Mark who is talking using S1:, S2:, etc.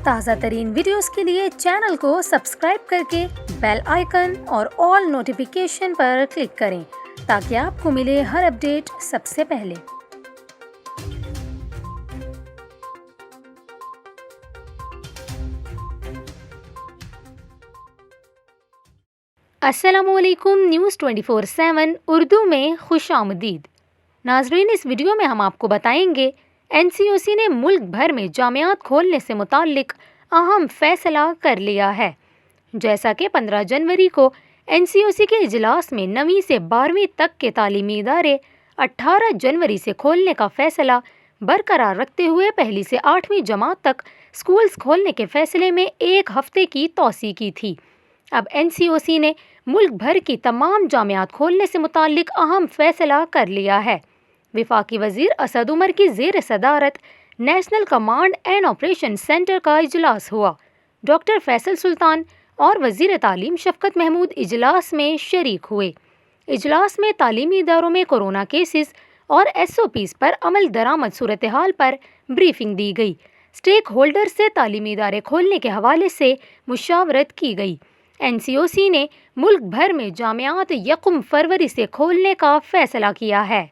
S1: تازہ ترین ویڈیوز کے لیے چینل کو سبسکرائب کر کے بیل آئیکن اور آل نوٹیفیکیشن پر کلک کریں تاکہ آپ کو ملے ہر اپڈیٹ سب سے پہلے۔ السلام علیکم، نیوز 24/7 اردو میں خوش آمدید۔ ناظرین، اس ویڈیو میں ہم آپ کو بتائیں گے NCOC نے ملک بھر میں جامعات کھولنے سے متعلق اہم فیصلہ کر لیا ہے۔ جیسا کہ 15 جنوری کو NCOC کے اجلاس میں 9ویں سے 12ویں تک کے تعلیمی ادارے 18 جنوری سے کھولنے کا فیصلہ برقرار رکھتے ہوئے پہلی سے 8ویں جماعت تک اسکولز کھولنے کے فیصلے میں ایک ہفتے کی توسیع کی تھی۔ اب NCOC نے ملک بھر کی تمام جامعات کھولنے سے متعلق اہم فیصلہ کر لیا ہے۔ وفاقی وزیر اسد عمر کی زیر صدارت national command and operation centre کا اجلاس ہوا۔ ڈاکٹر فیصل سلطان اور وزیر تعلیم شفقت محمود اجلاس میں شریک ہوئے۔ اجلاس میں تعلیمی اداروں میں کورونا کیسز اور SOPs پر عمل درآمد صورتحال پر بریفنگ دی گئی۔ اسٹیک ہولڈر سے تعلیمی ادارے کھولنے کے حوالے سے مشاورت کی گئی۔ NCOC نے ملک بھر میں جامعات 1 فروری سے کھولنے کا فیصلہ کیا ہے۔